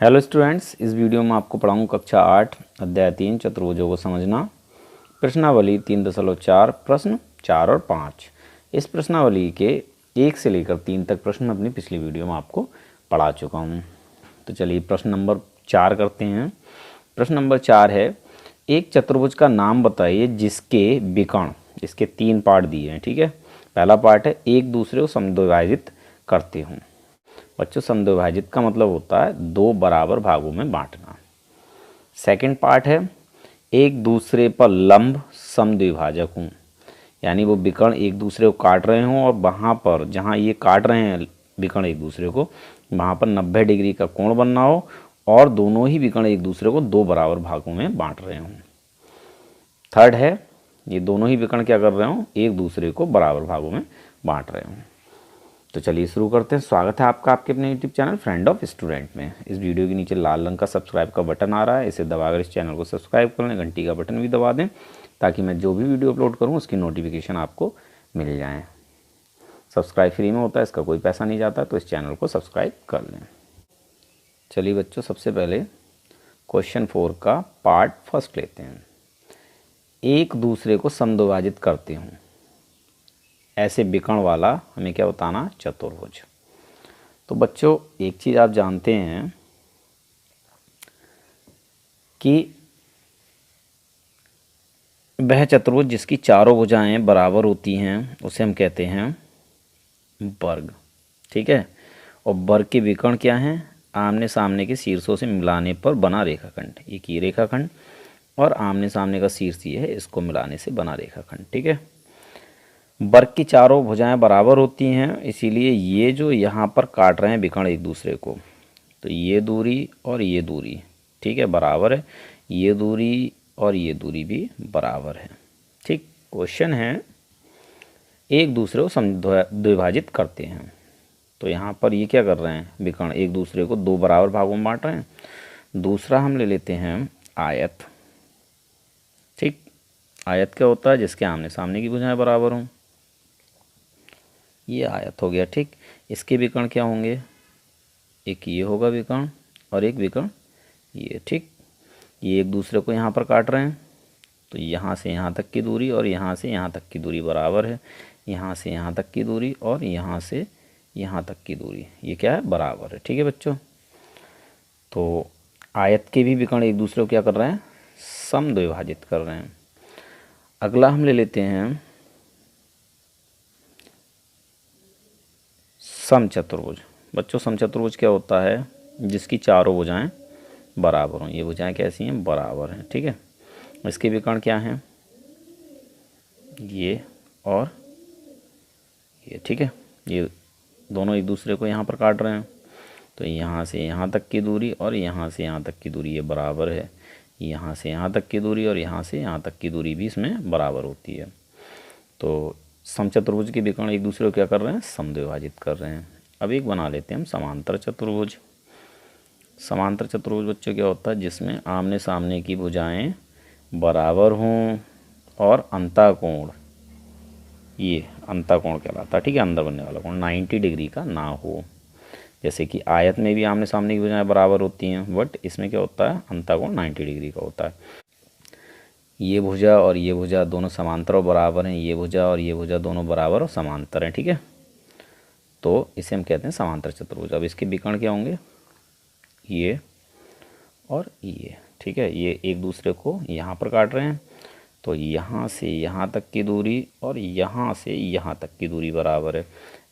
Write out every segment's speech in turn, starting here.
Hello students, इस video में आपको पढ़ाऊँ कक्षा 8 अध्याय 3 चतुर्भुजों को समझना। प्रश्नावली 3.4 प्रश्न 4 और 5। इस प्रश्नावली के 1 से लेकर 3 तक प्रश्न मैं अपनी पिछली वीडियो में आपको पढ़ा चुका हूँ। तो चलिए प्रश्न नंबर 4 करते हैं। प्रश्न नंबर 4 है, एक चतुर्भुज का नाम बताइए जिसके विकर्ण, इसके 3 पार्ट दिए हैं। ठीक है, पहला पार्ट है एक दूसरे को समद्विभाजित करते हों। बच्चों, समद्विभाजित का मतलब होता है दो बराबर भागों में बांटना। सेकंड पार्ट है एक दूसरे पर लंब समद्विभाजक हूँ, यानी वो विकर्ण एक दूसरे को काट रहे हों और वहाँ पर जहाँ ये काट रहे हैं विकर्ण एक दूसरे को, वहाँ पर 90 डिग्री का कोण बनना हो और दोनों ही विकर्ण एक दूसरे को दो बराबर भागों में बांट रहे हों। थर्ड है ये दोनों ही विकर्ण क्या कर रहे हों, एक दूसरे को बराबर भागों में बांट रहे हों। तो चलिए शुरू करते हैं। स्वागत है आपका आपके अपने YouTube channel friend of student में। इस वीडियो के नीचे लाल रंग का सब्सक्राइब का बटन आ रहा है, इसे दबाकर इस चैनल को सब्सक्राइब कर लें। घंटी का बटन भी दबा दें ताकि मैं जो भी वीडियो अपलोड करूं उसकी नोटिफिकेशन आपको मिल जाए। सब्सक्राइब फ्री में होता है, इसका कोई पैसा नहीं जाता, तो इस चैनल को सब्सक्राइब कर लें। चलिए बच्चों, सबसे पहले क्वेश्चन 4 का पार्ट फर्स्ट लेते हैं। एक दूसरे को समद्विभाजित करते हूँ ऐसे विकर्ण वाला हमें क्या बताना, चतुर्भुज। तो बच्चों एक चीज़ आप जानते हैं कि वह चतुर्भुज जिसकी चारों भुजाएं बराबर होती हैं उसे हम कहते हैं वर्ग। ठीक है, और वर्ग के विकर्ण क्या हैं, आमने सामने के शीर्षों से मिलाने पर बना रेखाखंड। एक ये रेखाखंड और आमने सामने का शीर्ष ये है, इसको मिलाने से बना रेखाखंड। ठीक है, वर्ग की चारों भुजाएं बराबर होती हैं, इसीलिए ये जो यहाँ पर काट रहे हैं विकर्ण एक दूसरे को, तो ये दूरी और ये दूरी ठीक है बराबर है, ये दूरी और ये दूरी भी बराबर है। ठीक, क्वेश्चन है एक दूसरे को समद्विभाजित करते हैं। तो यहाँ पर ये क्या कर रहे हैं, विकर्ण एक दूसरे को दो बराबर भागों में बांट रहे हैं। दूसरा हम ले लेते हैं आयत। ठीक, आयत क्या होता है, जिसके आमने सामने की भुजाएं बराबर हों, ये आयत हो गया। ठीक, इसके विकर्ण क्या होंगे, एक ये होगा विकर्ण और एक विकर्ण ये। ठीक, ये एक दूसरे को यहाँ पर काट रहे हैं, तो यहाँ से यहाँ तक की दूरी और यहाँ से यहाँ तक की दूरी बराबर है। यहाँ से यहाँ तक की दूरी और यहाँ से यहाँ तक की दूरी ये क्या है, बराबर है। ठीक है बच्चों, तो आयत के भी विकर्ण एक दूसरे को क्या कर रहे हैं, समद्विभाजित कर रहे हैं। अगला हम ले लेते हैं समचतुर्भुज। बच्चों समचतुर्भुज क्या होता है, जिसकी चारों भुजाएं बराबर हों। ये भुजाएं कैसी हैं, बराबर हैं। ठीक है, इसके विकर्ण क्या हैं, ये और ये। ठीक है, ये दोनों एक दूसरे को यहाँ पर काट रहे हैं, तो यहाँ से यहाँ तक की दूरी और यहाँ से यहाँ तक की दूरी ये बराबर है। यहाँ से यहाँ तक की दूरी और यहाँ से यहाँ तक की दूरी भी इसमें बराबर होती है। तो समचतुर्भुज के विकर्ण एक दूसरे को क्या कर रहे हैं, समद्विभाजित कर रहे हैं। अब एक बना लेते हैं हम समांतर चतुर्भुज। समांतर चतुर्भुज बच्चों क्या होता है, जिसमें आमने सामने की भुजाएं बराबर हों और अंतःकोण, ये अंतःकोण कहलाता है। ठीक है, अंदर बनने वाला कोण 90 डिग्री का ना हो। जैसे कि आयत में भी आमने सामने की भुजाएं बराबर होती हैं, बट इसमें क्या होता है, अंतःकोण 90 डिग्री का होता है। ये भुजा और ये भुजा दोनों समांतर और बराबर हैं, ये भुजा और ये भुजा दोनों बराबर और समांतर हैं। ठीक है, तो इसे हम कहते हैं समांतर चतुर्भुज। अब इसके विकर्ण क्या होंगे, ये और ये। ठीक है, ये एक दूसरे को यहाँ पर काट रहे हैं, तो यहाँ से यहाँ तक की दूरी और यहाँ से यहाँ तक की दूरी बराबर है।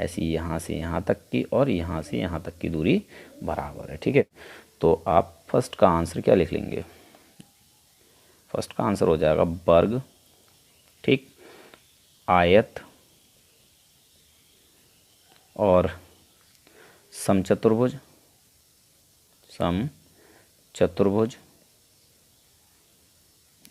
ऐसी यहाँ से यहाँ तक की और यहाँ से यहाँ तक की दूरी बराबर है। ठीक है, तो आप फर्स्ट का आंसर क्या लिख लेंगे, फर्स्ट का आंसर हो जाएगा वर्ग। ठीक, आयत और समचतुर्भुज, समचतुर्भुज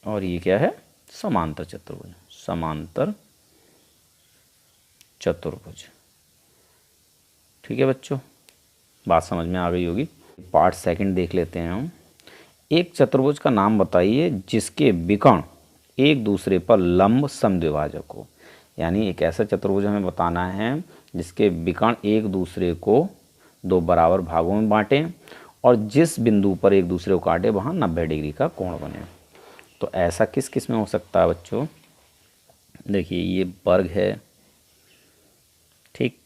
और ये क्या है, समांतर चतुर्भुज, समांतर चतुर्भुज। ठीक है बच्चों, बात समझ में आ गई होगी। पार्ट सेकंड देख लेते हैं हम। एक चतुर्भुज का नाम बताइए जिसके विकर्ण एक दूसरे पर लंब समद्विभाजक हो। यानी एक ऐसा चतुर्भुज हमें बताना है जिसके विकर्ण एक दूसरे को दो बराबर भागों में बांटें और जिस बिंदु पर एक दूसरे को काटे वहाँ 90 डिग्री का कोण बने। तो ऐसा किस किस में हो सकता है बच्चों? देखिए ये वर्ग है, ठीक,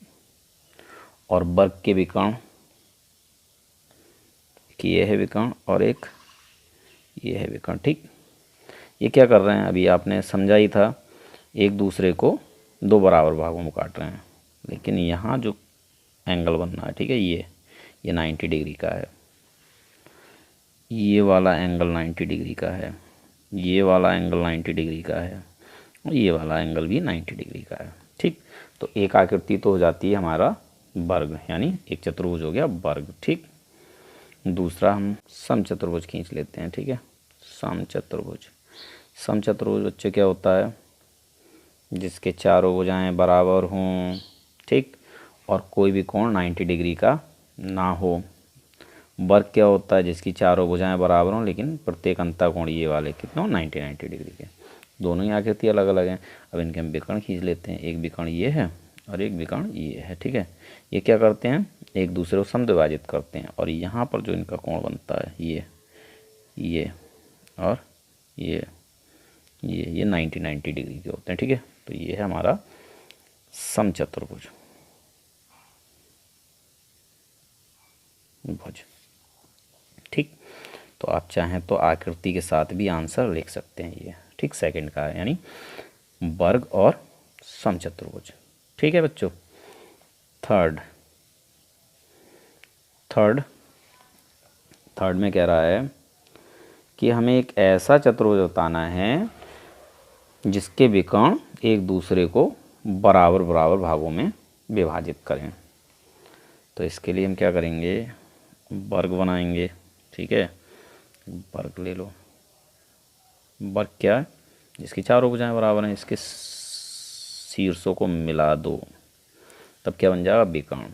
और वर्ग के विकर्ण, कि ये है विकर्ण और एक ये है विकर्ण, ठीक। ये क्या कर रहे हैं, अभी आपने समझा ही था, एक दूसरे को दो बराबर भागों में काट रहे हैं। लेकिन यहाँ जो एंगल बन रहा है, ठीक है, ये 90 डिग्री का है, ये वाला एंगल 90 डिग्री का है, ये वाला एंगल 90 डिग्री का है, और ये वाला एंगल भी 90 डिग्री का है, ठीक। तो एक आकृति तो हो जाती है हमारा वर्ग, यानी एक चतुर्भुज हो गया वर्ग, ठीक। दूसरा हम समचतुर्भुज खींच लेते हैं, ठीक है। समचतुर्भुज, समचतुर्भुज बच्चे क्या होता है? जिसके चारों भुजाएं बराबर हों, ठीक, और कोई भी कोण 90 डिग्री का ना हो। वर्ग क्या होता है? जिसकी चारों भुजाएं बराबर हों लेकिन प्रत्येक अंतःकोण ये वाले कितने हो? 90 डिग्री के। दोनों ही आकृति अलग अलग हैं। अब इनके हम विकर्ण खींच लेते हैं। एक विकर्ण ये है और एक विकर्ण ये है, ठीक है। ये क्या करते हैं? एक दूसरे को समद्विभाजित करते हैं, और यहाँ पर जो इनका कोण बनता है ये और ये 90 डिग्री के होते हैं, ठीक है। तो ये है हमारा समचतुर्भुज भुज, ठीक। तो आप चाहें तो आकृति के साथ भी आंसर लिख सकते हैं ये, ठीक। सेकंड का है, यानी वर्ग और समचतुर्भुज, ठीक है बच्चों। थर्ड में कह रहा है कि हमें एक ऐसा चतुर्भुज बताना है जिसके विकर्ण एक दूसरे को बराबर बराबर भागों में विभाजित करें। तो इसके लिए हम क्या करेंगे? वर्ग बनाएंगे, ठीक है। वर्ग ले लो। वर्ग क्या है? जिसकी चारों भुजाएं बराबर हैं, इसके शीर्षों को मिला दो, तब क्या बन जाएगा? विकर्ण।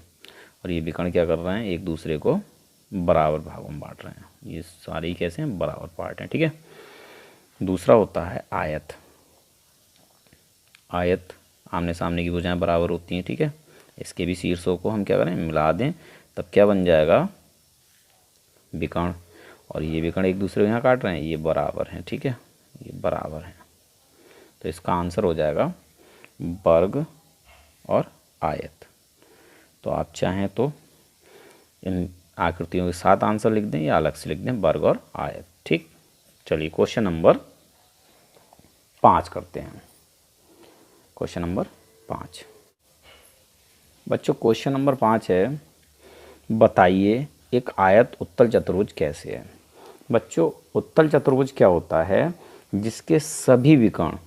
और ये विकर्ण क्या कर रहे हैं? एक दूसरे को बराबर भागों में बांट रहे हैं। ये सारे ही कैसे हैं? बराबर पार्ट हैं, ठीक है। दूसरा होता है आयत। आयत आमने सामने की भुजाएं बराबर होती हैं, ठीक है। इसके भी शीर्षों को हम क्या करें? मिला दें, तब क्या बन जाएगा? विकर्ण। और ये विकर्ण एक दूसरे को यहाँ काट रहे हैं, ये बराबर हैं, ठीक है, ये बराबर हैं। तो इसका आंसर हो जाएगा वर्ग और आयत। तो आप चाहें तो इन आकृतियों के साथ आंसर लिख दें या अलग से लिख दें, वर्ग और आयत, ठीक। चलिए क्वेश्चन नंबर 5 करते हैं। क्वेश्चन नंबर 5 बच्चों, क्वेश्चन नंबर 5 है, बताइए एक आयत उत्तल चतुर्भुज कैसे है। बच्चों उत्तल चतुर्भुज क्या होता है? जिसके सभी विकर्ण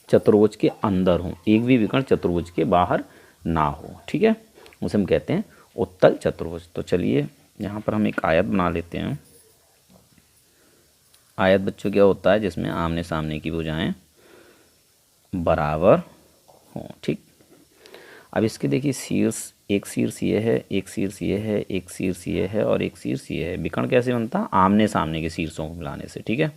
चतुर्भुज के अंदर हों, एक भी विकर्ण चतुर्भुज के बाहर ना हो, ठीक है, उसे हम कहते हैं उत्तल चतुर्भुज। तो चलिए यहाँ पर हम एक आयत बना लेते हैं। आयत बच्चों क्या होता है? जिसमें आमने सामने की भुजाएं बराबर हों, ठीक। अब इसके देखिए शीर्ष, एक शीर्ष ये है, एक शीर्ष ये है, एक शीर्ष ये है और एक शीर्ष ये है। विकर्ण कैसे बनता है? आमने सामने के शीर्षों को मिलाने से, ठीक है।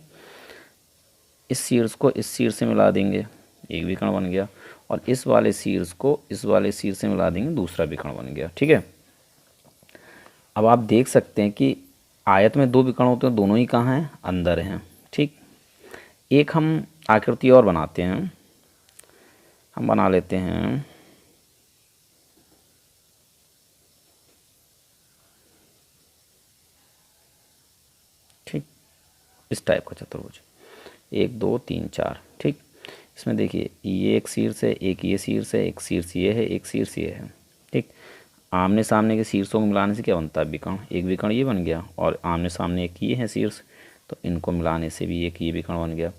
इस शीर्ष को इस शीर्ष से मिला देंगे, एक विकर्ण बन गया, और इस वाले शीर्ष को इस वाले शीर्ष से मिला देंगे, दूसरा विकर्ण बन गया, ठीक है। अब आप देख सकते हैं कि आयत में दो विकर्ण होते हैं, दोनों ही कहाँ हैं? अंदर हैं, ठीक। एक हम आकृति और बनाते हैं, हम बना लेते हैं ठीक इस टाइप का चतुर्भुज, 1 2 3 4, ठीक। इसमें देखिए ये एक शीर्ष है, एक ये शीर्ष है, एक शीर्ष ये है, एक शीर्ष ये है, ठीक। आमने सामने के शीर्षों को मिलाने से क्या बनता है? विकर्ण। एक विकर्ण ये बन गया और आमने सामने एक ये है शीर्ष, तो इनको मिलाने से भी एक ये विकर्ण बन गया।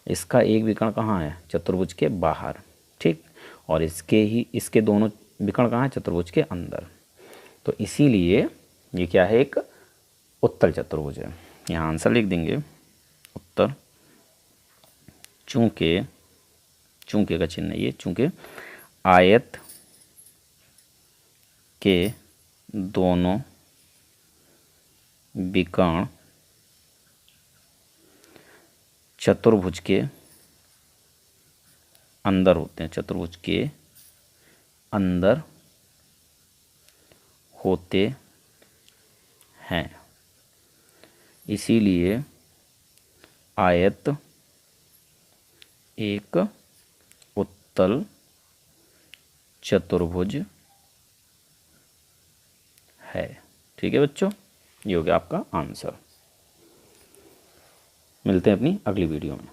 इसका एक विकर्ण कहाँ है? चतुर्भुज के बाहर, ठीक। और इसके दोनों विकर्ण कहाँ है? चतुर्भुज के अंदर। तो इसीलिए ये क्या है? एक उत्तल चतुर्भुज है। यहाँ आंसर लिख देंगे उत्तर। चूंकि का चिन्ह ये, चूंकि आयत के दोनों विकर्ण चतुर्भुज के अंदर होते हैं, चतुर्भुज के अंदर होते हैं, इसीलिए आयत एक उत्तल चतुर्भुज है। ठीक है बच्चों, ये हो गया आपका आंसर। मिलते हैं अपनी अगली वीडियो में।